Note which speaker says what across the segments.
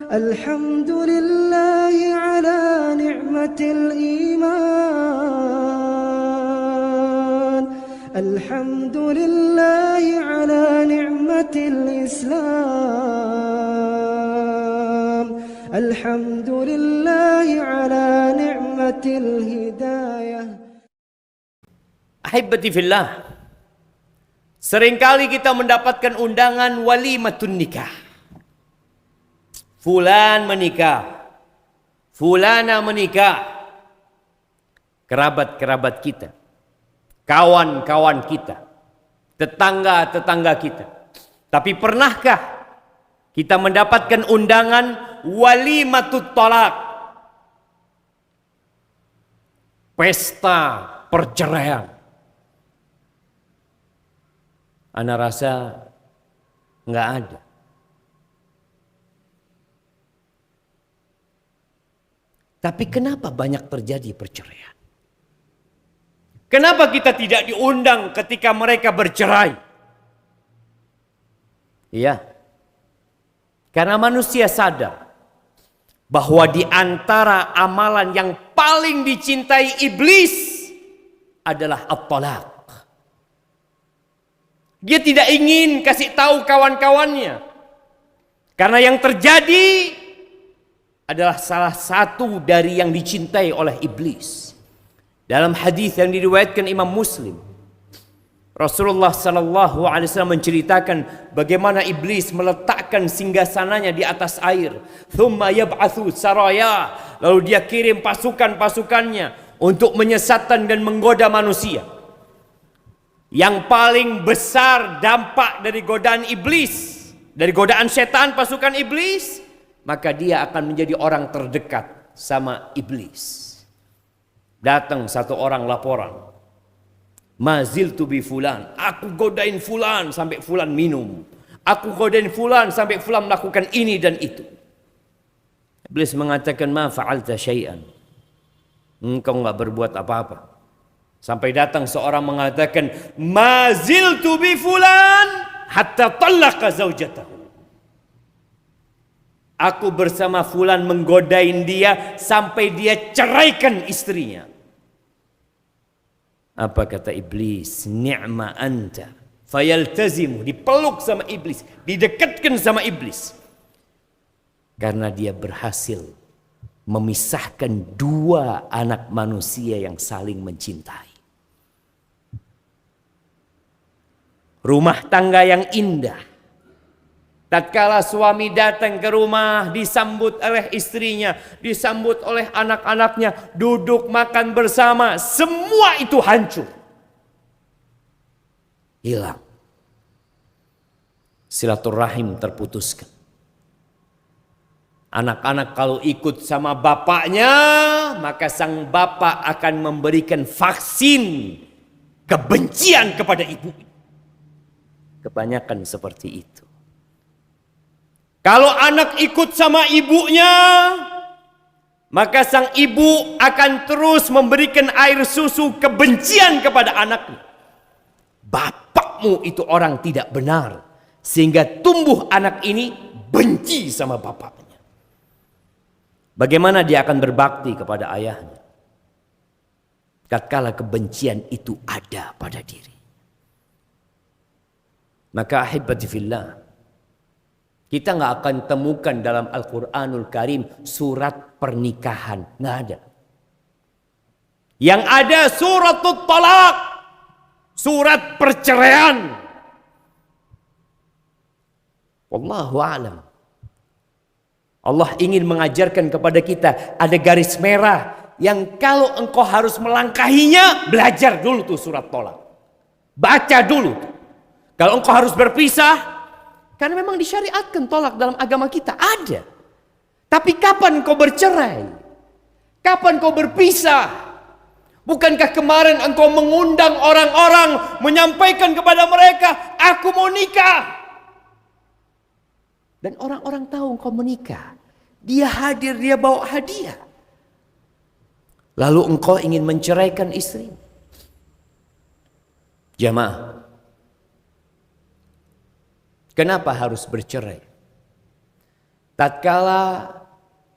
Speaker 1: الحمد لله على نعمة الإيمان الحمد لله على نعمة الإسلام الحمد لله على نعمة الهداية.
Speaker 2: Ahibati fillah, seringkali kita mendapatkan undangan walimatun nikah. Fulan menikah, fulana menikah. Kerabat-kerabat kita, kawan-kawan kita, tetangga-tetangga kita. Tapi pernahkah kita mendapatkan undangan walimatut thalaq? Pesta perceraian. Ana rasa nggak ada. Tapi kenapa banyak terjadi perceraian? Kenapa kita tidak diundang ketika mereka bercerai? Iya. Karena manusia sadar bahwa di antara amalan yang paling dicintai iblis adalah at-thalaq. Dia tidak ingin kasih tahu kawan-kawannya. Karena yang terjadi adalah salah satu dari yang dicintai oleh iblis. Dalam hadis yang diriwayatkan Imam Muslim, Rasulullah sallallahu alaihi wasallam menceritakan bagaimana iblis meletakkan singgasananya di atas air. Thumma yab'atsu saraya, lalu dia kirim pasukan-pasukannya untuk menyesatkan dan menggoda manusia. Yang paling besar dampak dari godaan iblis, dari godaan setan pasukan iblis, maka dia akan menjadi orang terdekat sama iblis. Datang satu orang laporan, maziltu bi fulan, aku godain fulan sampai fulan minum, aku godain fulan sampai fulan melakukan ini dan itu. Iblis mengatakan, ma fa'alta syai'an, engkau enggak berbuat apa-apa. Sampai datang seorang mengatakan, maziltu bi fulan hatta talaqa zaujatahu, aku bersama fulan menggodain dia sampai dia ceraikan istrinya. Apa kata iblis? Ni'ma anta. Fayaltazimu, dipeluk sama iblis, didekatkan sama iblis. Karena dia berhasil memisahkan dua anak manusia yang saling mencintai. Rumah tangga yang indah, tatkala suami datang ke rumah, disambut oleh istrinya, disambut oleh anak-anaknya, duduk makan bersama, semua itu hancur. Hilang. Silaturahim terputuskan. Anak-anak kalau ikut sama bapaknya, maka sang bapak akan memberikan vaksin kebencian kepada ibu. Kebanyakan seperti itu. Kalau anak ikut sama ibunya, maka sang ibu akan terus memberikan air susu kebencian kepada anaknya. Bapakmu itu orang tidak benar, sehingga tumbuh anak ini benci sama bapaknya. Bagaimana dia akan berbakti kepada ayahnya tatkala kebencian itu ada pada diri? Maka ahibati fillah, kita nggak akan temukan dalam Al-Quranul Karim surat pernikahan, nggak ada. Yang ada suratul talaq, surat perceraian. Wallahu a'lam. Allah ingin mengajarkan kepada kita ada garis merah yang kalau engkau harus melangkahinya, belajar dulu tuh surat talaq. Baca dulu tuh. Kalau engkau harus berpisah, karena memang disyariatkan tolak dalam agama kita, ada. Tapi kapan kau bercerai? Kapan kau berpisah? Bukankah kemarin engkau mengundang orang-orang, menyampaikan kepada mereka, aku mau nikah. Dan orang-orang tahu engkau menikah. Dia hadir, dia bawa hadiah. Lalu engkau ingin menceraikan istri. Jamaah, kenapa harus bercerai? tatkala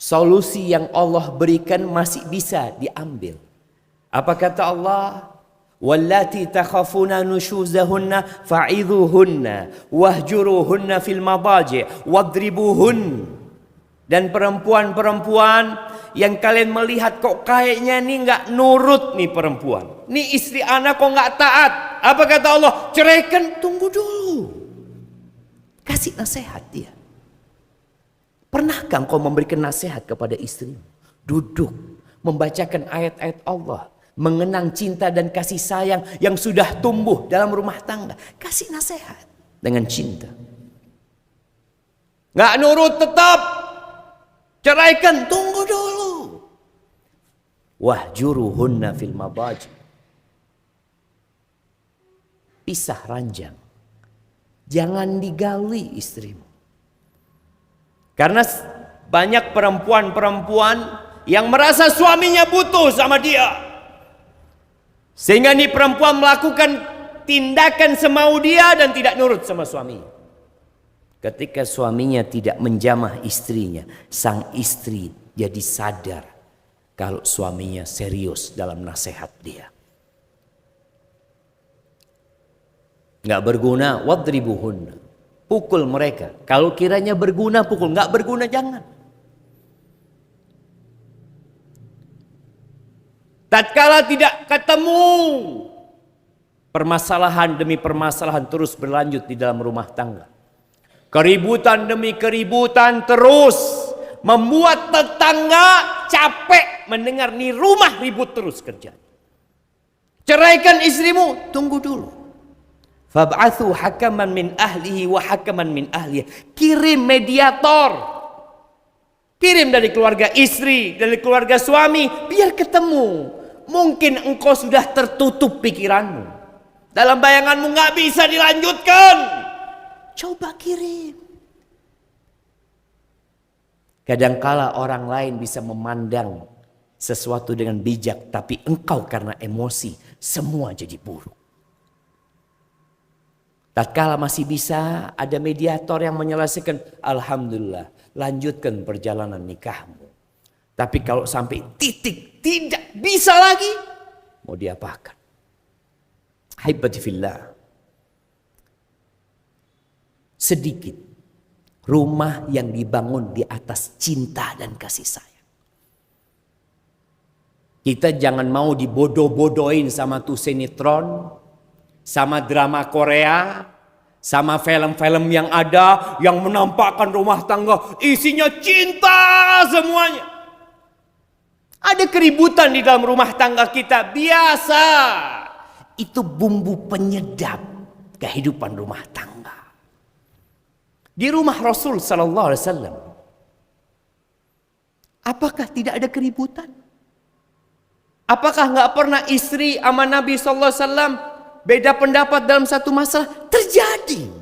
Speaker 2: solusi yang Allah berikan masih bisa diambil. Apa kata Allah? Wallati takhafuna nushuzahunna fa'idhuhunna wahjuruhunna fil madaji' wadribuhun. Dan perempuan-perempuan yang kalian melihat kok kayaknya nih nggak nurut nih perempuan. Nih istri anak kok nggak taat. Apa kata Allah? Ceraikan, tunggu dulu. Kasih nasihat dia. Pernahkah engkau memberikan nasihat kepada istrimu? Duduk, membacakan ayat-ayat Allah. Mengenang cinta dan kasih sayang yang sudah tumbuh dalam rumah tangga. Kasih nasihat dengan cinta. Nggak nurut tetap. Ceraikan, tunggu dulu. Wahjuruhunna fil madaji. Pisah ranjang. Jangan digali istrimu. Karena banyak perempuan-perempuan yang merasa suaminya butuh sama dia. Sehingga nih perempuan melakukan tindakan semau dia dan tidak nurut sama suami. Ketika suaminya tidak menjamah istrinya, sang istri jadi sadar kalau suaminya serius dalam nasihat dia. Nggak berguna, wadribuhunna. Pukul mereka. Kalau kiranya berguna, pukul. Nggak berguna, jangan. Tatkala tidak ketemu, permasalahan demi permasalahan terus berlanjut di dalam rumah tangga. Keributan demi keributan terus membuat tetangga capek mendengar nih rumah ribut terus kerja. Ceraikan istrimu, tunggu dulu. Fab'athu hakaman min ahlihi wa hakaman min ahlihi. Kirim mediator. Kirim dari keluarga istri, dari keluarga suami, biar ketemu. Mungkin engkau sudah tertutup pikiranmu. Dalam bayanganmu nggak bisa dilanjutkan. Coba kirim. Kadangkala orang lain bisa memandang sesuatu dengan bijak, tapi engkau karena emosi, semua jadi buruk. Tatkala masih bisa ada mediator yang menyelesaikan, alhamdulillah, lanjutkan perjalanan nikahmu. Tapi kalau sampai titik tidak bisa lagi, mau diapakan? Haibati fillah. Sedikit rumah yang dibangun di atas cinta dan kasih sayang. Kita jangan mau dibodoh-bodohin sama tuh sinetron, sama drama Korea, sama film-film yang ada yang menampakkan rumah tangga isinya cinta semuanya. Ada keributan di dalam rumah tangga kita, biasa. Itu bumbu penyedap kehidupan rumah tangga. Di rumah Rasul sallallahu alaihi wasallam, apakah tidak ada keributan? Apakah nggak pernah istri sama Nabi sallallahu alaihi wasallam beda pendapat dalam satu masalah? Terjadi.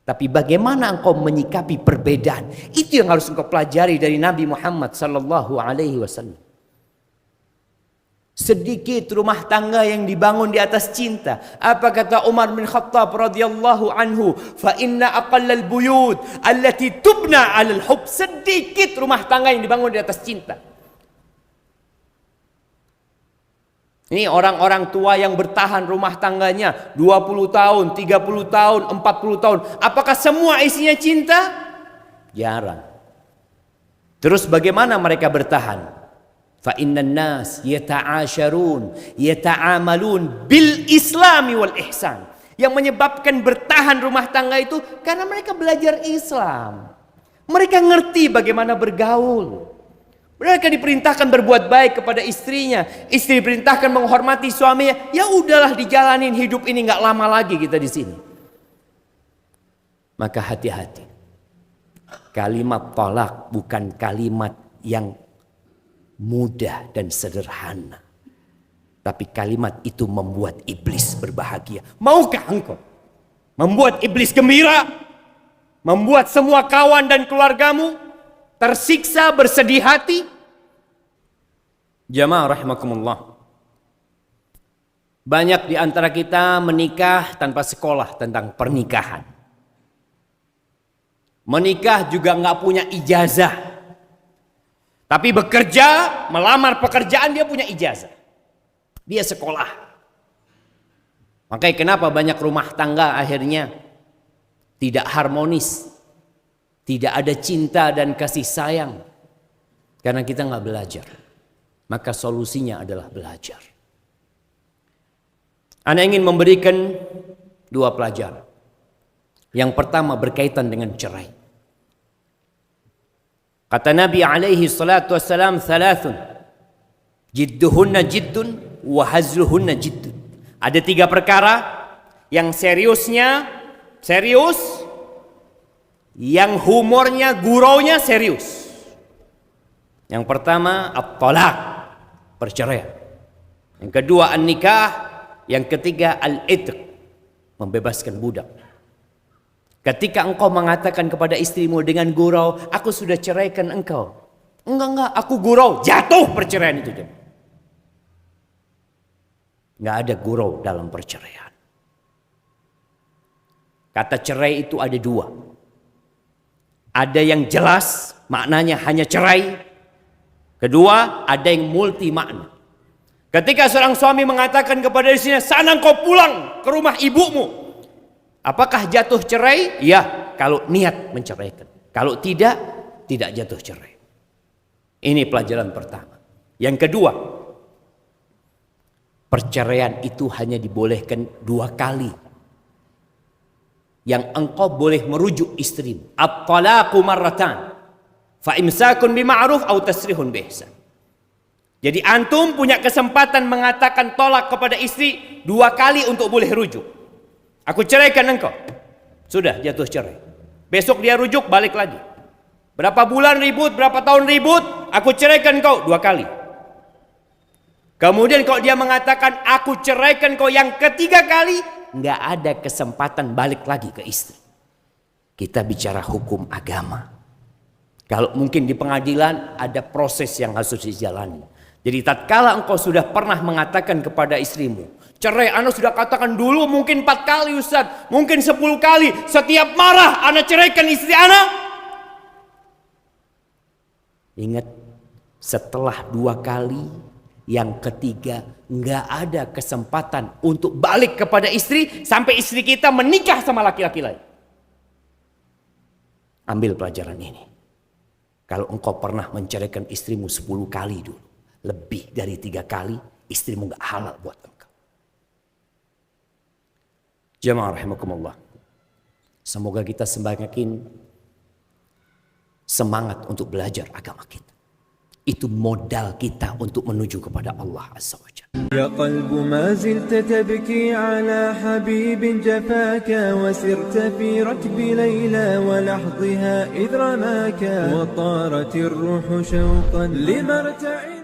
Speaker 2: Tapi bagaimana engkau menyikapi perbedaan? Itu yang harus engkau pelajari dari Nabi Muhammad sallallahu alaihi wasallam. Sedikit rumah tangga yang dibangun di atas cinta. Apa kata Umar bin Khattab radhiyallahu anhu? Fa inna aqallal buyut allati tubna 'alal hub. Sedikit rumah tangga yang dibangun di atas cinta. Ini orang-orang tua yang bertahan rumah tangganya 20 tahun, 30 tahun, 40 tahun. Apakah semua isinya cinta? Jarang. Terus bagaimana mereka bertahan? Fa innan nas yata'asyarun yata'amalun bil islami wal ihsan. Yang menyebabkan bertahan rumah tangga itu karena mereka belajar Islam. Mereka ngerti bagaimana bergaul. Mereka diperintahkan berbuat baik kepada istrinya. Istri diperintahkan menghormati suaminya. Ya udahlah, dijalanin hidup ini, nggak lama lagi kita di sini. Maka hati-hati. Kalimat talak bukan kalimat yang mudah dan sederhana. Tapi kalimat itu membuat iblis berbahagia. Maukah engkau membuat iblis gembira? Membuat semua kawan dan keluargamu tersiksa, bersedih hati? Jamaah rahimakumullah. Banyak di antara kita menikah tanpa sekolah tentang pernikahan. menikah juga nggak punya ijazah. Tapi bekerja, melamar pekerjaan dia punya ijazah. Dia sekolah. Makanya kenapa banyak rumah tangga akhirnya tidak harmonis. Tidak ada cinta dan kasih sayang. Karena kita nggak belajar. Maka solusinya adalah belajar. Ana ingin memberikan 2 pelajaran. Yang pertama berkaitan dengan cerai. Kata Nabi alaihi salatu wassalam, 3 jidduhunna jiddun wa hazluhunna jiddun. Ada 3 perkara yang seriusnya serius, yang humornya, guraunya serius. Yang pertama at-talaq, perceraian. Yang kedua an-nikah, yang ketiga al-itq, membebaskan budak. Ketika engkau mengatakan kepada istrimu dengan gurau, aku sudah ceraikan engkau. Enggak, aku gurau, jatuh perceraian itu. Enggak ada gurau dalam perceraian. Kata cerai itu ada 2. Ada yang jelas, maknanya hanya cerai. Kedua, ada yang multi makna. Ketika seorang suami mengatakan kepada istrinya, sana engkau pulang ke rumah ibumu. Apakah jatuh cerai? Ya, kalau niat menceraikan. Kalau tidak, tidak jatuh cerai. Ini pelajaran pertama. Yang kedua, perceraian itu hanya dibolehkan 2 kali. Yang engkau boleh merujuk istrimu. At-talaqu marratan. Fa imsakun bima'ruf atau tasrihun biihsan. Jadi antum punya kesempatan mengatakan tolak kepada istri 2 kali untuk boleh rujuk. Aku ceraikan engkau. Sudah jatuh cerai. Besok dia rujuk, balik lagi. Berapa bulan ribut, berapa tahun ribut, aku ceraikan engkau 2 kali. Kemudian kalau dia mengatakan aku ceraikan engkau yang ketiga kali, nggak ada kesempatan balik lagi ke istri. Kita bicara hukum agama. Kalau mungkin di pengadilan ada proses yang harus dijalani. Jadi tatkala engkau sudah pernah mengatakan kepada istrimu, cerai, ana sudah katakan dulu mungkin 4 kali Ustaz, mungkin 10 kali, setiap marah ana ceraikan istri ana. Ingat, setelah 2 kali, yang ketiga nggak ada kesempatan untuk balik kepada istri sampai istri kita menikah sama laki-laki lain. Ambil pelajaran ini. Kalau engkau pernah menceraikan istrimu 10 kali dulu, lebih dari 3 kali, istrimu nggak halal buat engkau. Jamaah rahimakumullah. Semoga kita semakin semangat untuk belajar agama kita. Itu modal kita untuk menuju kepada Allah Azza wa Jalla.
Speaker 3: يا قلب ما زلت تبكي على حبيب جفاك وسرت في ركب ليلى ولحظها إذ رماك وطارت الروح شوقا لمرتعي